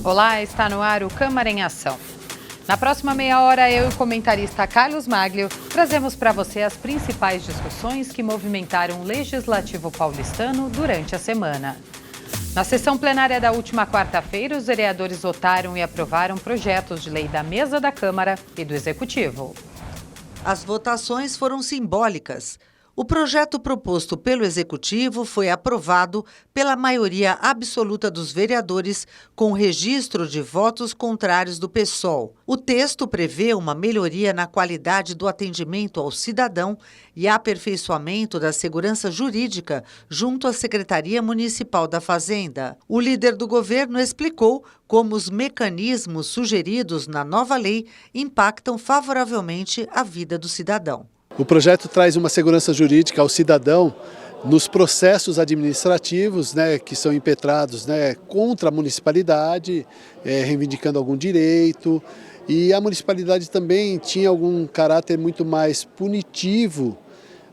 Olá, está no ar o Câmara em Ação. Na próxima meia hora, eu e o comentarista Carlos Maglio trazemos para você as principais discussões que movimentaram o Legislativo paulistano durante a semana. Na sessão plenária da última quarta-feira, os vereadores votaram e aprovaram projetos de lei da mesa da Câmara e do Executivo. As votações foram simbólicas. O projeto proposto pelo Executivo foi aprovado pela maioria absoluta dos vereadores, com registro de votos contrários do PSOL. O texto prevê uma melhoria na qualidade do atendimento ao cidadão e aperfeiçoamento da segurança jurídica junto à Secretaria Municipal da Fazenda. O líder do governo explicou como os mecanismos sugeridos na nova lei impactam favoravelmente a vida do cidadão. O projeto traz uma segurança jurídica ao cidadão nos processos administrativos, que são impetrados, contra a municipalidade, reivindicando algum direito. E a municipalidade também tinha algum caráter muito mais punitivo,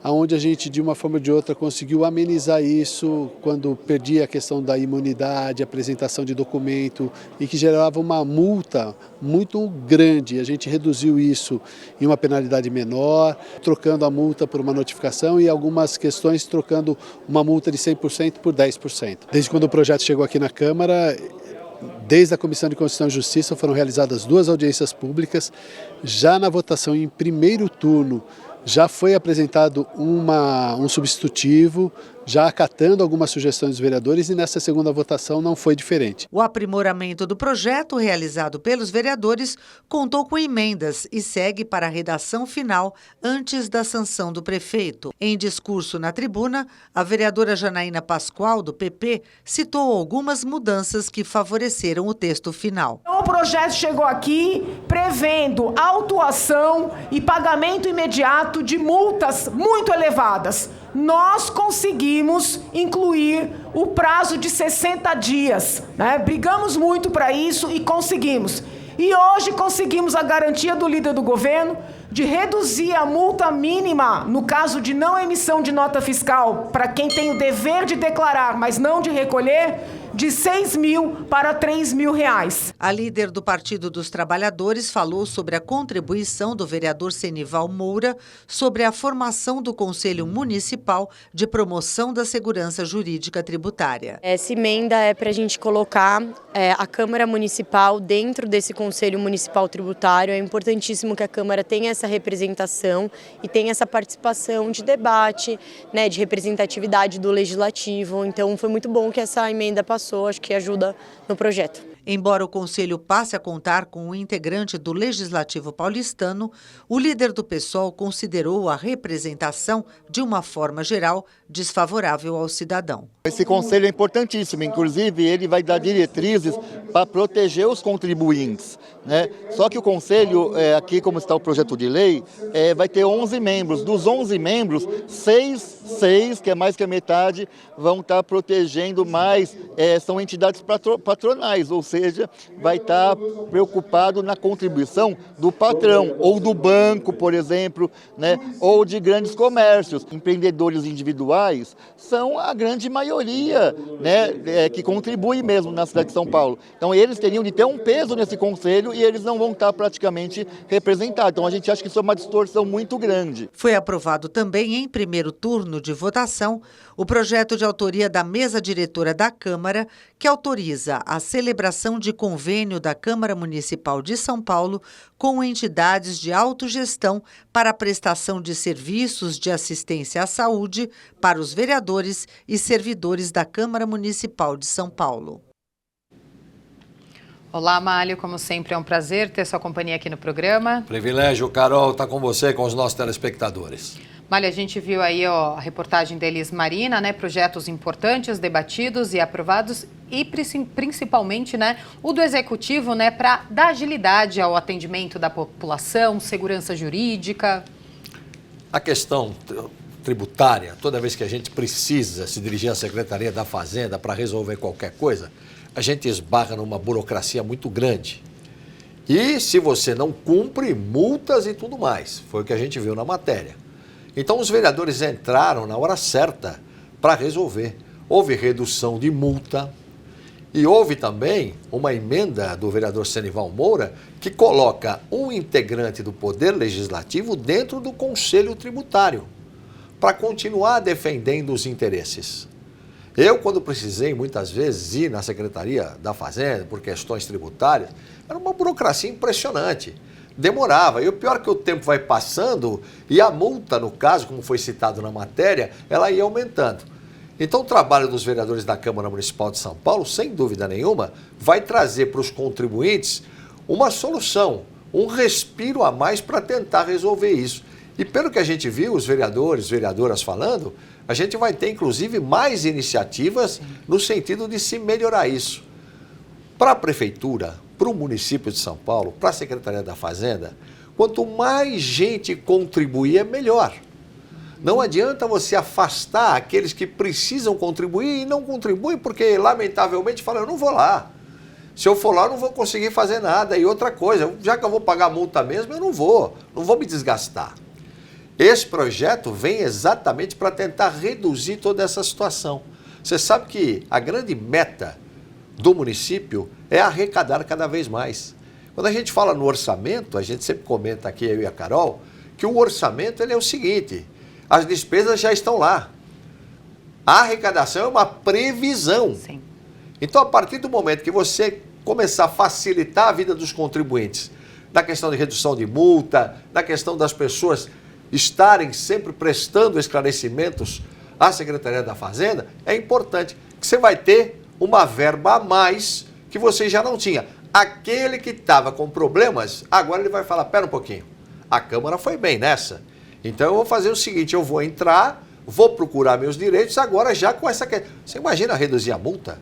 onde a gente, de uma forma ou de outra, conseguiu amenizar isso quando perdia a questão da imunidade, apresentação de documento, e que gerava uma multa muito grande. A gente reduziu isso em uma penalidade menor, trocando a multa por uma notificação e algumas questões trocando uma multa de 100% por 10%. Desde quando o projeto chegou aqui na Câmara, desde a Comissão de Constituição e Justiça foram realizadas 2 audiências públicas. Já na votação em primeiro turno, já foi apresentado um substitutivo, já acatando algumas sugestões dos vereadores, e nessa segunda votação não foi diferente. O aprimoramento do projeto realizado pelos vereadores contou com emendas e segue para a redação final antes da sanção do prefeito. Em discurso na tribuna, a vereadora Janaína Pascoal, do PP, citou algumas mudanças que favoreceram o texto final. O projeto chegou aqui prevendo autuação e pagamento imediato de multas muito elevadas. Nós conseguimos incluir o prazo de 60 dias. Brigamos muito para isso e conseguimos. E hoje conseguimos a garantia do líder do governo de reduzir a multa mínima no caso de não emissão de nota fiscal para quem tem o dever de declarar, mas não de recolher, de 6 mil para 3 mil reais. A líder do Partido dos Trabalhadores falou sobre a contribuição do vereador Senival Moura sobre a formação do Conselho Municipal de Promoção da Segurança Jurídica Tributária. Essa emenda é para a gente colocar a Câmara Municipal dentro desse Conselho Municipal Tributário. É importantíssimo que a Câmara tenha essa representação e tenha essa participação de debate, de representatividade do Legislativo. Então foi muito bom que essa emenda passou. Acho que ajuda no projeto. Embora o Conselho passe a contar com um integrante do Legislativo paulistano, o líder do PSOL considerou a representação, de uma forma geral, desfavorável ao cidadão. Esse conselho é importantíssimo, inclusive ele vai dar diretrizes para proteger os contribuintes. Só que o conselho, aqui como está o projeto de lei, vai ter 11 membros. Dos 11 membros, 6, que é mais que a metade, vão estar protegendo mais, são entidades patronais, ou seja, vai estar preocupado na contribuição do patrão, ou do banco, por exemplo, ou de grandes comércios. Empreendedores individuais são a grande maioria, que contribui mesmo na cidade de São Paulo. Então eles teriam de ter um peso nesse conselho e eles não vão estar praticamente representados. Então a gente acha que isso é uma distorção muito grande. Foi aprovado também em primeiro turno de votação o projeto de autoria da mesa diretora da Câmara, que autoriza a celebração de convênio da Câmara Municipal de São Paulo com entidades de autogestão para a prestação de serviços de assistência à saúde para os vereadores e servidores da Câmara Municipal de São Paulo. Olá, Málio, como sempre é um prazer ter sua companhia aqui no programa. Privilégio, Carol, estar com você, com os nossos telespectadores. Málio, a gente viu aí a reportagem da Elis Marina, projetos importantes, debatidos e aprovados e principalmente, o do Executivo, para dar agilidade ao atendimento da população, segurança jurídica. A questão tributária, toda vez que a gente precisa se dirigir à Secretaria da Fazenda para resolver qualquer coisa, a gente esbarra numa burocracia muito grande. E se você não cumpre, multas e tudo mais. Foi o que a gente viu na matéria. Então os vereadores entraram na hora certa para resolver. Houve redução de multa E houve também uma emenda do vereador Senival Moura que coloca um integrante do Poder Legislativo dentro do Conselho Tributário, para continuar defendendo os interesses. Eu, quando precisei muitas vezes ir na Secretaria da Fazenda por questões tributárias, era uma burocracia impressionante. Demorava. E o pior é que o tempo vai passando e a multa, no caso, como foi citado na matéria, ela ia aumentando. Então, o trabalho dos vereadores da Câmara Municipal de São Paulo, sem dúvida nenhuma, vai trazer para os contribuintes uma solução, um respiro a mais para tentar resolver isso. E pelo que a gente viu, os vereadores, vereadoras falando, a gente vai ter, inclusive, mais iniciativas no sentido de se melhorar isso. Para a Prefeitura, para o município de São Paulo, para a Secretaria da Fazenda, quanto mais gente contribuir, é melhor. Não adianta você afastar aqueles que precisam contribuir e não contribuem porque, lamentavelmente, falam, eu não vou lá. Se eu for lá, eu não vou conseguir fazer nada. E outra coisa, já que eu vou pagar multa mesmo, eu não vou me desgastar. Esse projeto vem exatamente para tentar reduzir toda essa situação. Você sabe que a grande meta do município é arrecadar cada vez mais. Quando a gente fala no orçamento, a gente sempre comenta aqui, eu e a Carol, que o orçamento ele é o seguinte... As despesas já estão lá. A arrecadação é uma previsão. Sim. Então, a partir do momento que você começar a facilitar a vida dos contribuintes, na questão de redução de multa, na questão das pessoas estarem sempre prestando esclarecimentos à Secretaria da Fazenda, é importante que você vai ter uma verba a mais que você já não tinha. Aquele que estava com problemas, agora ele vai falar, pera um pouquinho, a Câmara foi bem nessa. Então eu vou fazer o seguinte, eu vou entrar, vou procurar meus direitos agora já com essa questão. Você imagina reduzir a multa?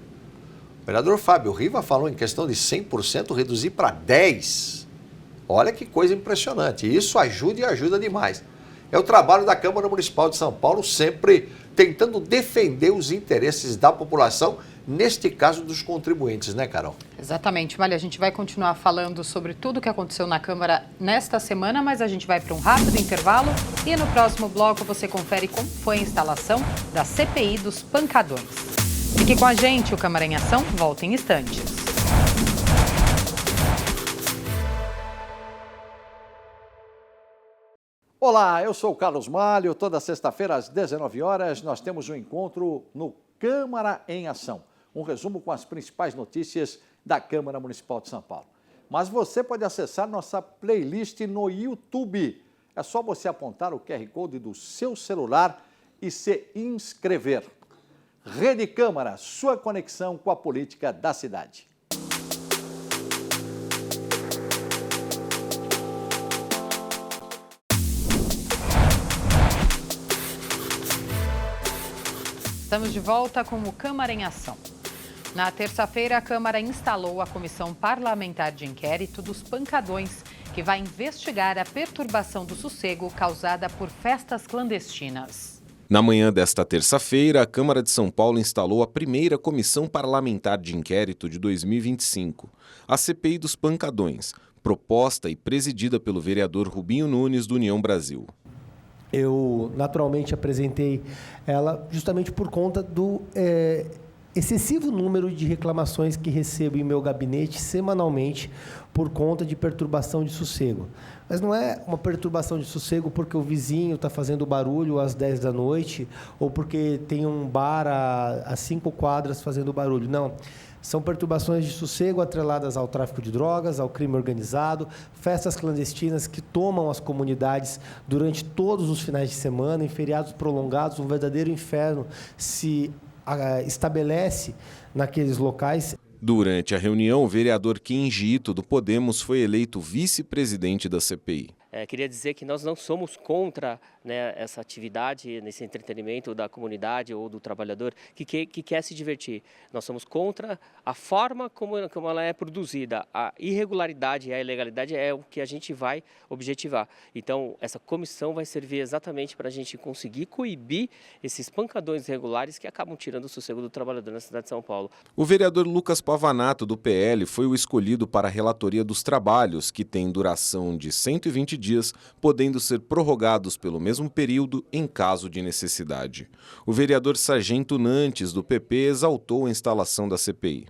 O vereador Fábio Riva falou em questão de 100% reduzir para 10%. Olha que coisa impressionante. Isso ajuda e ajuda demais. É o trabalho da Câmara Municipal de São Paulo sempre tentando defender os interesses da população, neste caso dos contribuintes, né, Carol? Exatamente. Olha, a gente vai continuar falando sobre tudo o que aconteceu na Câmara nesta semana, mas a gente vai para um rápido intervalo e no próximo bloco você confere como foi a instalação da CPI dos pancadões. Fique com a gente, o Câmara em Ação volta em instantes. Olá, eu sou o Carlos Malho. Toda sexta-feira às 19 horas nós temos um encontro no Câmara em Ação. Um resumo com as principais notícias da Câmara Municipal de São Paulo. Mas você pode acessar nossa playlist no YouTube. É só você apontar o QR Code do seu celular e se inscrever. Rede Câmara, sua conexão com a política da cidade. Estamos de volta com o Câmara em Ação. Na terça-feira, a Câmara instalou a Comissão Parlamentar de Inquérito dos Pancadões, que vai investigar a perturbação do sossego causada por festas clandestinas. Na manhã desta terça-feira, a Câmara de São Paulo instalou a primeira Comissão Parlamentar de Inquérito de 2025, a CPI dos Pancadões, proposta e presidida pelo vereador Rubinho Nunes, do União Brasil. Eu, naturalmente, apresentei ela justamente por conta do excessivo número de reclamações que recebo em meu gabinete semanalmente por conta de perturbação de sossego. Mas não é uma perturbação de sossego porque o vizinho está fazendo barulho às 10 da noite ou porque tem um bar a 5 quadras fazendo barulho. Não. São perturbações de sossego atreladas ao tráfico de drogas, ao crime organizado, festas clandestinas que tomam as comunidades durante todos os finais de semana, em feriados prolongados, um verdadeiro inferno se estabelece naqueles locais. Durante a reunião, o vereador Kim Gito, do Podemos, foi eleito vice-presidente da CPI. Queria dizer que nós não somos contra, né, essa atividade, nesse entretenimento da comunidade ou do trabalhador que quer se divertir. Nós somos contra a forma como ela é produzida. A irregularidade e a ilegalidade é o que a gente vai objetivar. Então, essa comissão vai servir exatamente para a gente conseguir coibir esses pancadões irregulares que acabam tirando o sossego do trabalhador na cidade de São Paulo. O vereador Lucas Pavanato, do PL, foi o escolhido para a relatoria dos trabalhos, que tem duração de 120 dias, podendo ser prorrogados pelo mesmo período em caso de necessidade. O vereador Sargento Nantes, do PP, exaltou a instalação da CPI.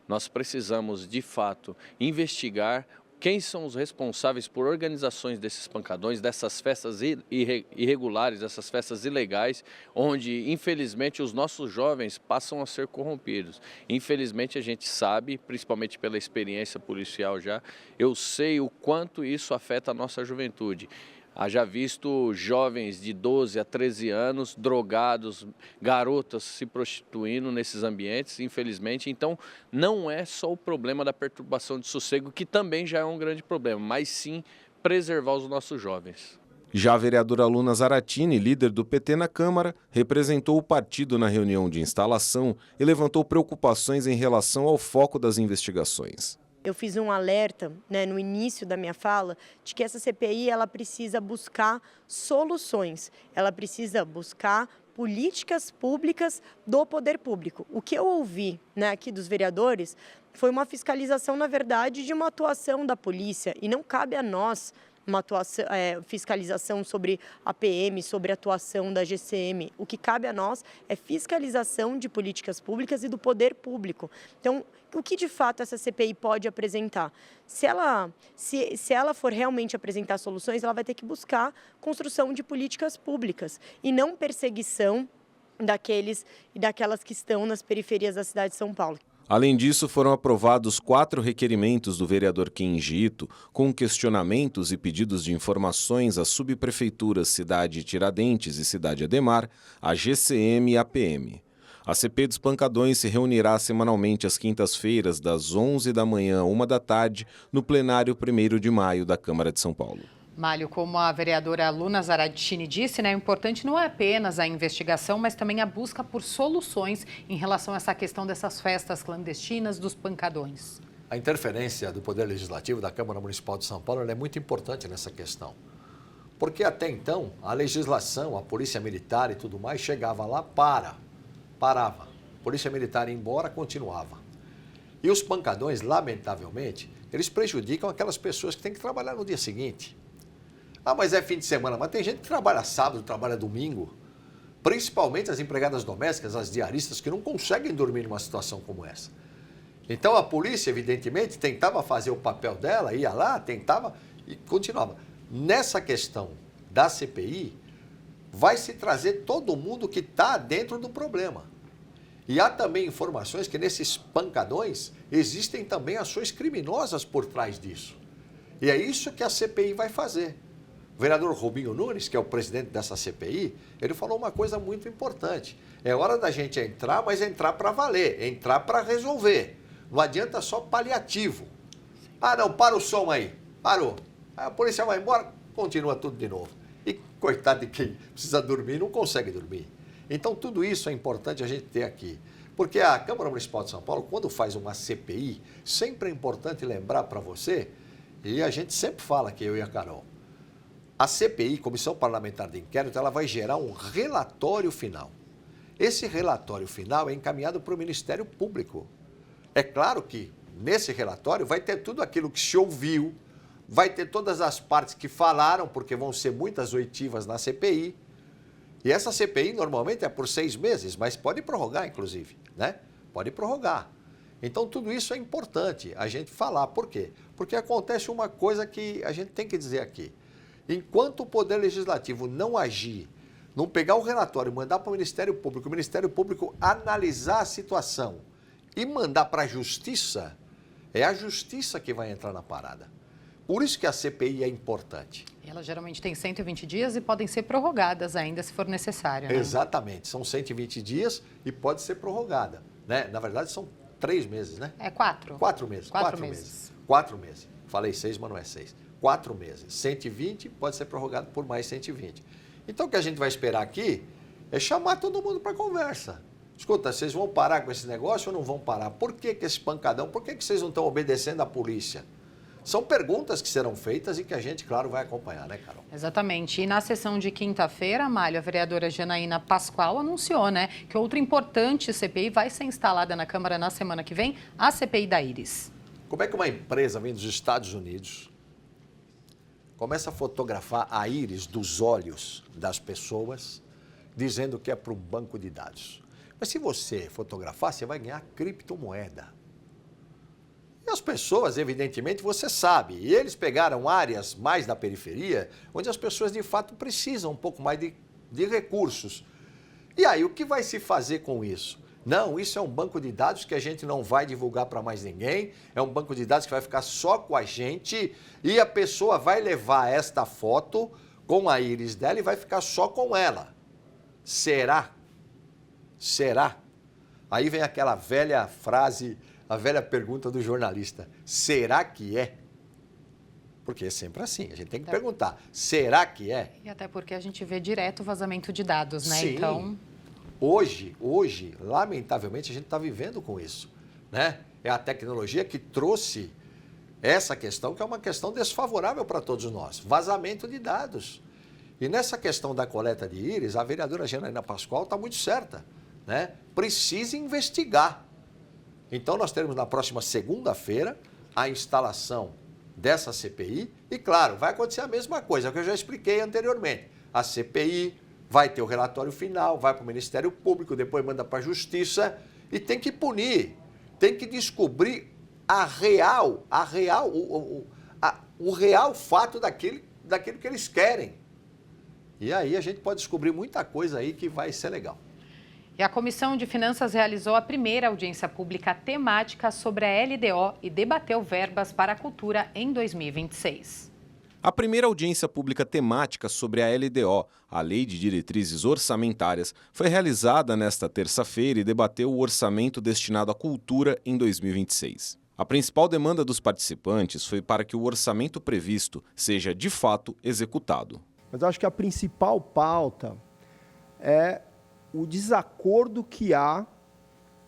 Nós precisamos, de fato, investigar quem são os responsáveis por organizações desses pancadões, dessas festas irregulares, dessas festas ilegais, onde, infelizmente, os nossos jovens passam a ser corrompidos. Infelizmente, a gente sabe, principalmente pela experiência policial já, eu sei o quanto isso afeta a nossa juventude. Haja visto jovens de 12 a 13 anos, drogados, garotas se prostituindo nesses ambientes, infelizmente. Então, não é só o problema da perturbação de sossego, que também já é um grande problema, mas sim preservar os nossos jovens. Já a vereadora Luna Zaratini, líder do PT na Câmara, representou o partido na reunião de instalação e levantou preocupações em relação ao foco das investigações. Eu fiz um alerta, no início da minha fala, de que essa CPI ela precisa buscar soluções, ela precisa buscar políticas públicas do poder público. O que eu ouvi aqui dos vereadores foi uma fiscalização, na verdade, de uma atuação da polícia, e não cabe a nós uma fiscalização sobre a PM, sobre a atuação da GCM. O que cabe a nós é fiscalização de políticas públicas e do poder público. Então, o que de fato essa CPI pode apresentar? Se ela for realmente apresentar soluções, ela vai ter que buscar construção de políticas públicas e não perseguição daqueles e daquelas que estão nas periferias da cidade de São Paulo. Além disso, foram aprovados 4 requerimentos do vereador Kim Gito, com questionamentos e pedidos de informações às subprefeituras Cidade Tiradentes e Cidade Ademar, à GCM e à PM. A CPI dos Pancadões se reunirá semanalmente às quintas-feiras, das 11 da manhã à 1 da tarde, no plenário 1º de maio da Câmara de São Paulo. Mário, como a vereadora Luna Zaratini disse, o importante não é apenas a investigação, mas também a busca por soluções em relação a essa questão dessas festas clandestinas, dos pancadões. A interferência do Poder Legislativo da Câmara Municipal de São Paulo é muito importante nessa questão. Porque até então, a legislação, a polícia militar e tudo mais, chegava lá, parava. A polícia militar ia embora, continuava. E os pancadões, lamentavelmente, eles prejudicam aquelas pessoas que têm que trabalhar no dia seguinte. Ah, mas é fim de semana. Mas tem gente que trabalha sábado, trabalha domingo. Principalmente as empregadas domésticas, as diaristas, que não conseguem dormir numa situação como essa. Então a polícia, evidentemente, tentava fazer o papel dela, ia lá, tentava e continuava. Nessa questão da CPI, vai se trazer todo mundo que está dentro do problema. E há também informações que nesses pancadões existem também ações criminosas por trás disso. E é isso que a CPI vai fazer. O vereador Rubinho Nunes, que é o presidente dessa CPI, ele falou uma coisa muito importante. É hora da gente entrar, mas entrar para valer, entrar para resolver. Não adianta só paliativo. Ah, não, para o som aí. Parou. Aí a polícia vai embora, continua tudo de novo. E coitado de quem precisa dormir, não consegue dormir. Então, tudo isso é importante a gente ter aqui. Porque a Câmara Municipal de São Paulo, quando faz uma CPI, sempre é importante lembrar para você, e a gente sempre fala aqui, eu e a Carol, a CPI, Comissão Parlamentar de Inquérito, ela vai gerar um relatório final. Esse relatório final é encaminhado para o Ministério Público. É claro que nesse relatório vai ter tudo aquilo que se ouviu, vai ter todas as partes que falaram, porque vão ser muitas oitivas na CPI. E essa CPI normalmente é por 6 meses, mas pode prorrogar, inclusive, Pode prorrogar. Então, tudo isso é importante a gente falar. Por quê? Porque acontece uma coisa que a gente tem que dizer aqui. Enquanto o Poder Legislativo não agir, não pegar o relatório e mandar para o Ministério Público analisar a situação e mandar para a Justiça, é a Justiça que vai entrar na parada. Por isso que a CPI é importante. Ela geralmente tem 120 dias e podem ser prorrogadas ainda, se for necessário. Exatamente, são 120 dias e pode ser prorrogada. Na verdade, são 3 meses, É 4. 4 meses. 4 meses. 4 meses. Falei 6, mas não é 6. 4 meses. 120 pode ser prorrogado por mais 120. Então, o que a gente vai esperar aqui é chamar todo mundo para conversa. Escuta, vocês vão parar com esse negócio ou não vão parar? Por que esse pancadão? Por que vocês não estão obedecendo à polícia? São perguntas que serão feitas e que a gente, claro, vai acompanhar, Carol? Exatamente. E na sessão de quinta-feira, Mário, a vereadora Janaína Pascoal anunciou, que outra importante CPI vai ser instalada na Câmara na semana que vem, a CPI da Íris. Como é que uma empresa vem dos Estados Unidos, começa a fotografar a íris dos olhos das pessoas, dizendo que é para um banco de dados? Mas se você fotografar, você vai ganhar criptomoeda. E as pessoas, evidentemente, você sabe, e eles pegaram áreas mais da periferia, onde as pessoas de fato precisam um pouco mais de recursos. E aí, o que vai se fazer com isso? Não, isso é um banco de dados que a gente não vai divulgar para mais ninguém, é um banco de dados que vai ficar só com a gente e a pessoa vai levar esta foto com a íris dela e vai ficar só com ela. Será? Será? Aí vem aquela velha frase, a velha pergunta do jornalista, será que é? Porque é sempre assim, a gente tem que perguntar, será que é? E até porque a gente vê direto o vazamento de dados, né? Sim. Então... Hoje, lamentavelmente, a gente está vivendo com isso, né? É a tecnologia que trouxe essa questão, que é uma questão desfavorável para todos nós, vazamento de dados. E nessa questão da coleta de íris, a vereadora Janaína Pascoal está muito certa, né? Precisa investigar. Então, nós teremos na próxima segunda-feira a instalação dessa CPI e, claro, vai acontecer a mesma coisa, que eu já expliquei anteriormente. A CPI vai ter o relatório final, vai para o Ministério Público, depois manda para a Justiça e tem que punir, tem que descobrir o real fato daquilo que eles querem. E aí a gente pode descobrir muita coisa aí que vai ser legal. E a Comissão de Finanças realizou a primeira audiência pública temática sobre a LDO e debateu verbas para a cultura em 2026. A primeira audiência pública temática sobre a LDO, a Lei de Diretrizes Orçamentárias, foi realizada nesta terça-feira e debateu o orçamento destinado à cultura em 2026. A principal demanda dos participantes foi para que o orçamento previsto seja, de fato, executado. Mas eu acho que a principal pauta é o desacordo que há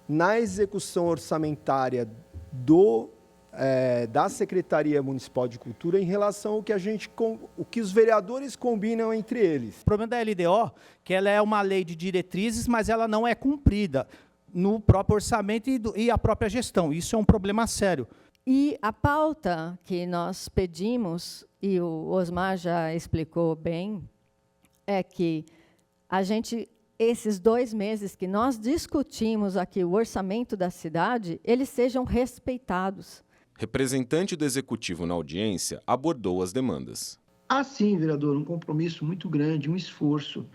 na execução orçamentária da Secretaria Municipal de Cultura em relação ao que os vereadores combinam entre eles. O problema da LDO é que ela é uma lei de diretrizes, mas ela não é cumprida no próprio orçamento e a própria gestão. Isso é um problema sério. E a pauta que nós pedimos, e o Osmar já explicou bem, é que esses 2 meses que nós discutimos aqui o orçamento da cidade, eles sejam respeitados. Representante do Executivo na audiência abordou as demandas. Há sim, vereador, um compromisso muito grande, um esforço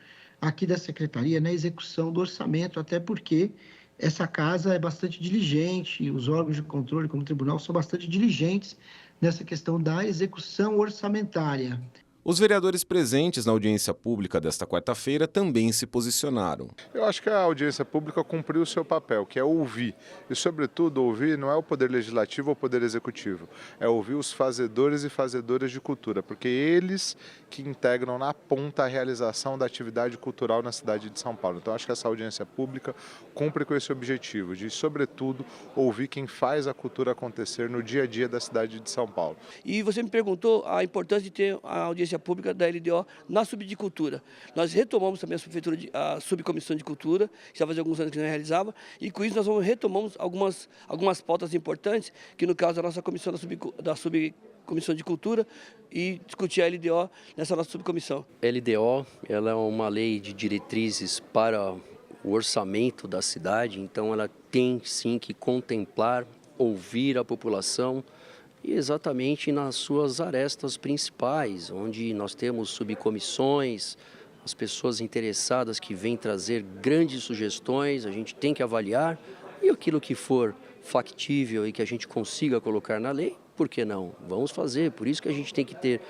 aqui da Secretaria na execução do orçamento, até porque essa casa é bastante diligente, os órgãos de controle, como o tribunal, são bastante diligentes nessa questão da execução orçamentária. Os vereadores presentes na audiência pública desta quarta-feira também se posicionaram. Eu acho que a audiência pública cumpriu o seu papel, que é ouvir. E, sobretudo, ouvir não é o poder legislativo ou o poder executivo, é ouvir os fazedores e fazedoras de cultura, porque eles que integram na ponta a realização da atividade cultural na cidade de São Paulo. Então, acho que essa audiência pública cumpre com esse objetivo, de, sobretudo, ouvir quem faz a cultura acontecer no dia a dia da cidade de São Paulo. E você me perguntou a importância de ter a audiência pública da LDO na Subcultura. Nós retomamos também a subcomissão de cultura, que já fazia alguns anos que não realizava, e com isso nós retomamos algumas pautas importantes, que no caso a nossa comissão da subcomissão de cultura, e discutir a LDO nessa nossa subcomissão. A LDO ela é uma lei de diretrizes para o orçamento da cidade, então ela tem sim que contemplar, ouvir a população, e exatamente nas suas arestas principais, onde nós temos subcomissões, as pessoas interessadas que vêm trazer grandes sugestões, a gente tem que avaliar, e aquilo que for factível e que a gente consiga colocar na lei, por que não? Vamos fazer, por isso que a gente tem que ter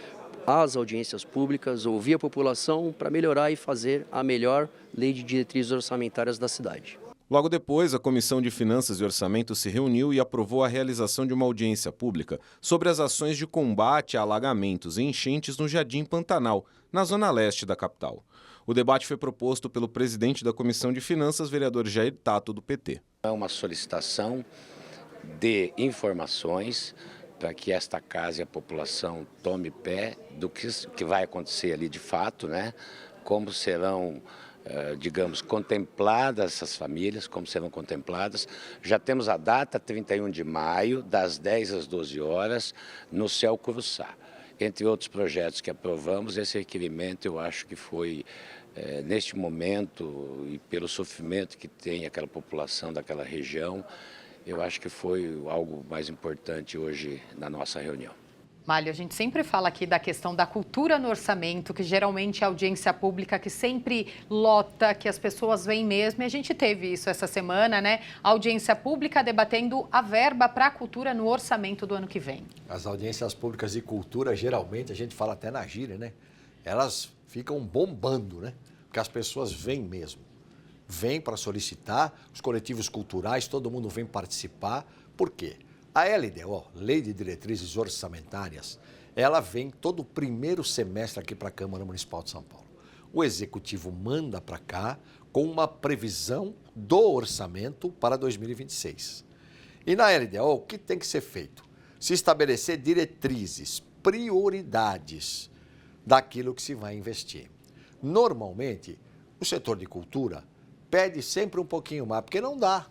as audiências públicas, ouvir a população para melhorar e fazer a melhor lei de diretrizes orçamentárias da cidade. Logo depois, a Comissão de Finanças e Orçamento se reuniu e aprovou a realização de uma audiência pública sobre as ações de combate a alagamentos e enchentes no Jardim Pantanal, na zona leste da capital. O debate foi proposto pelo presidente da Comissão de Finanças, vereador Jair Tato, do PT. É uma solicitação de informações para que esta casa e a população tome pé do que vai acontecer ali de fato, né? Como serão contempladas essas famílias, como serão contempladas. Já temos a data, 31 de maio, das 10 às 12 horas, no Céu Curuçá. Entre outros projetos que aprovamos, esse requerimento eu acho que foi, neste momento, e pelo sofrimento que tem aquela população daquela região, eu acho que foi algo mais importante hoje na nossa reunião. Mário, a gente sempre fala aqui da questão da cultura no orçamento, que geralmente é audiência pública que sempre lota, que as pessoas vêm mesmo. E a gente teve isso essa semana, né? A audiência pública debatendo a verba para a cultura no orçamento do ano que vem. As audiências públicas de cultura, geralmente, a gente fala até na gíria, né? Elas ficam bombando, né? Porque as pessoas vêm mesmo. Vêm para solicitar, os coletivos culturais, todo mundo vem participar. Por quê? A LDO, Lei de Diretrizes Orçamentárias, ela vem todo o primeiro semestre aqui para a Câmara Municipal de São Paulo. O Executivo manda para cá com uma previsão do orçamento para 2026. E na LDO, o que tem que ser feito? Se estabelecer diretrizes, prioridades daquilo que se vai investir. Normalmente, o setor de cultura pede sempre um pouquinho mais, porque não dá.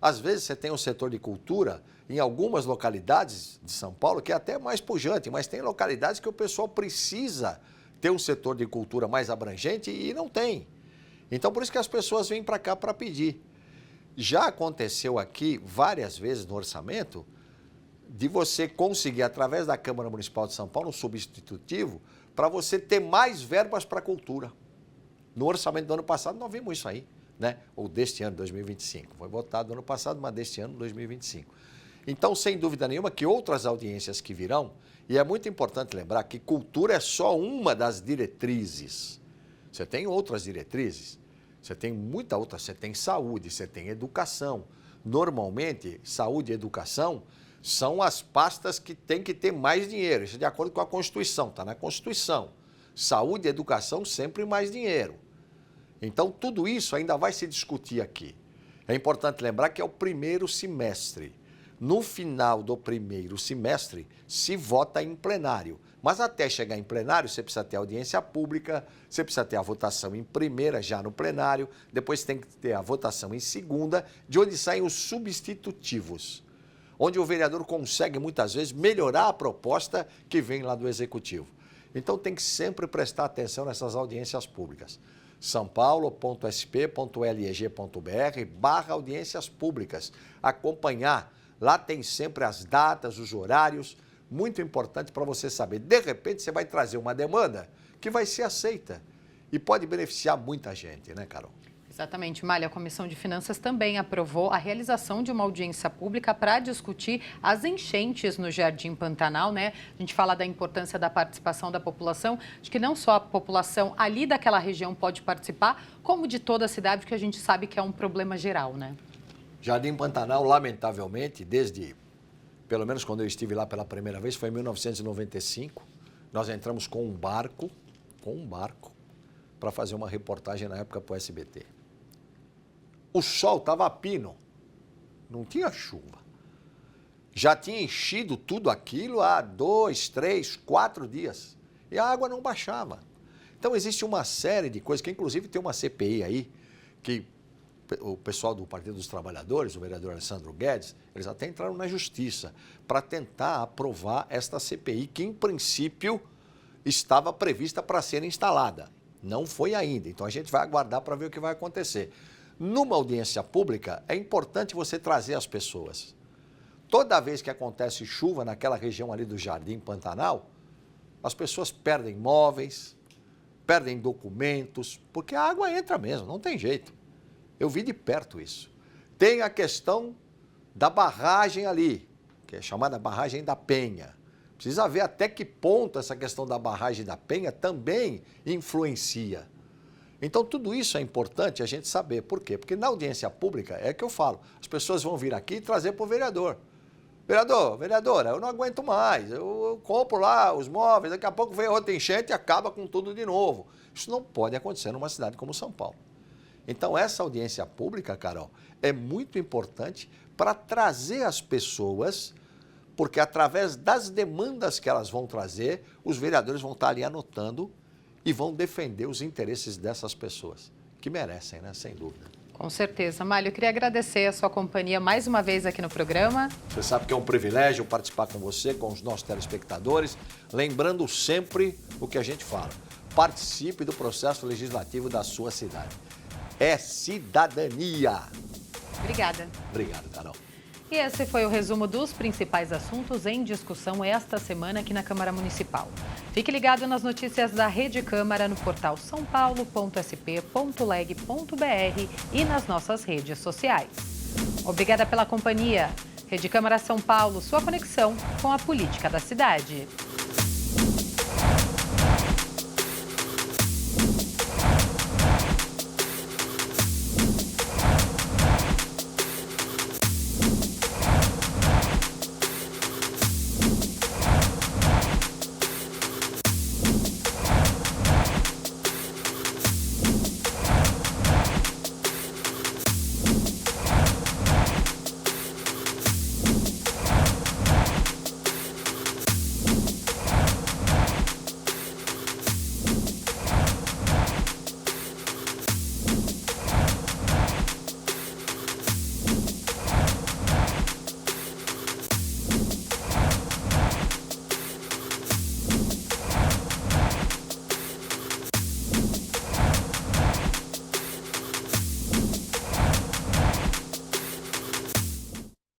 Às vezes você tem um setor de cultura em algumas localidades de São Paulo que é até mais pujante, mas tem localidades que o pessoal precisa ter um setor de cultura mais abrangente e não tem. Então, por isso que as pessoas vêm para cá para pedir. Já aconteceu aqui várias vezes no orçamento de você conseguir, através da Câmara Municipal de São Paulo, um substitutivo para você ter mais verbas para a cultura. No orçamento do ano passado nós vimos isso aí. Né? Ou deste ano, 2025. Foi votado no ano passado, mas deste ano, 2025. Então, sem dúvida nenhuma, que outras audiências que virão, e é muito importante lembrar que cultura é só uma das diretrizes. Você tem outras diretrizes, você tem muita outra, você tem saúde, você tem educação. Normalmente, saúde e educação são as pastas que têm que ter mais dinheiro. Isso é de acordo com a Constituição, está na Constituição. Saúde e educação, sempre mais dinheiro. Então, tudo isso ainda vai se discutir aqui. É importante lembrar que é o primeiro semestre. No final do primeiro semestre, se vota em plenário. Mas até chegar em plenário, você precisa ter audiência pública, você precisa ter a votação em primeira, já no plenário, depois tem que ter a votação em segunda, de onde saem os substitutivos. Onde o vereador consegue, muitas vezes, melhorar a proposta que vem lá do Executivo. Então, tem que sempre prestar atenção nessas audiências públicas. sampaulo.sp.leg.br/audiências públicas. Acompanhar. Lá tem sempre as datas, os horários. Muito importante para você saber. De repente, você vai trazer uma demanda que vai ser aceita. E pode beneficiar muita gente, né, Carol? Exatamente, Mália. A Comissão de Finanças também aprovou a realização de uma audiência pública para discutir as enchentes no Jardim Pantanal, né? A gente fala da importância da participação da população, de que não só a população ali daquela região pode participar, como de toda a cidade, que a gente sabe que é um problema geral, né? Jardim Pantanal, lamentavelmente, pelo menos quando eu estive lá pela primeira vez, foi em 1995, nós entramos com um barco, para fazer uma reportagem na época para o SBT. O sol estava a pino, não tinha chuva. Já tinha enchido tudo aquilo há 2, 3, 4 dias e a água não baixava. Então existe uma série de coisas, que inclusive tem uma CPI aí, que o pessoal do Partido dos Trabalhadores, o vereador Alessandro Guedes, eles até entraram na justiça para tentar aprovar esta CPI, que em princípio estava prevista para ser instalada. Não foi ainda, então a gente vai aguardar para ver o que vai acontecer. Numa audiência pública, é importante você trazer as pessoas. Toda vez que acontece chuva naquela região ali do Jardim Pantanal, as pessoas perdem móveis, perdem documentos, porque a água entra mesmo, não tem jeito. Eu vi de perto isso. Tem a questão da barragem ali, que é chamada barragem da Penha. Precisa ver até que ponto essa questão da barragem da Penha também influencia. Então, tudo isso é importante a gente saber. Por quê? Porque na audiência pública, é que eu falo, as pessoas vão vir aqui e trazer para o vereador. Vereador, vereadora, eu não aguento mais, eu compro lá os móveis, daqui a pouco vem outra enchente e acaba com tudo de novo. Isso não pode acontecer numa cidade como São Paulo. Então, essa audiência pública, Carol, é muito importante para trazer as pessoas, porque através das demandas que elas vão trazer, os vereadores vão estar ali anotando e vão defender os interesses dessas pessoas, que merecem, né? Sem dúvida. Com certeza. Mário, eu queria agradecer a sua companhia mais uma vez aqui no programa. Você sabe que é um privilégio participar com você, com os nossos telespectadores, lembrando sempre o que a gente fala. Participe do processo legislativo da sua cidade. É cidadania. Obrigada. Obrigado, Carol. E esse foi o resumo dos principais assuntos em discussão esta semana aqui na Câmara Municipal. Fique ligado nas notícias da Rede Câmara no portal saopaulo.sp.leg.br e nas nossas redes sociais. Obrigada pela companhia. Rede Câmara São Paulo, sua conexão com a política da cidade.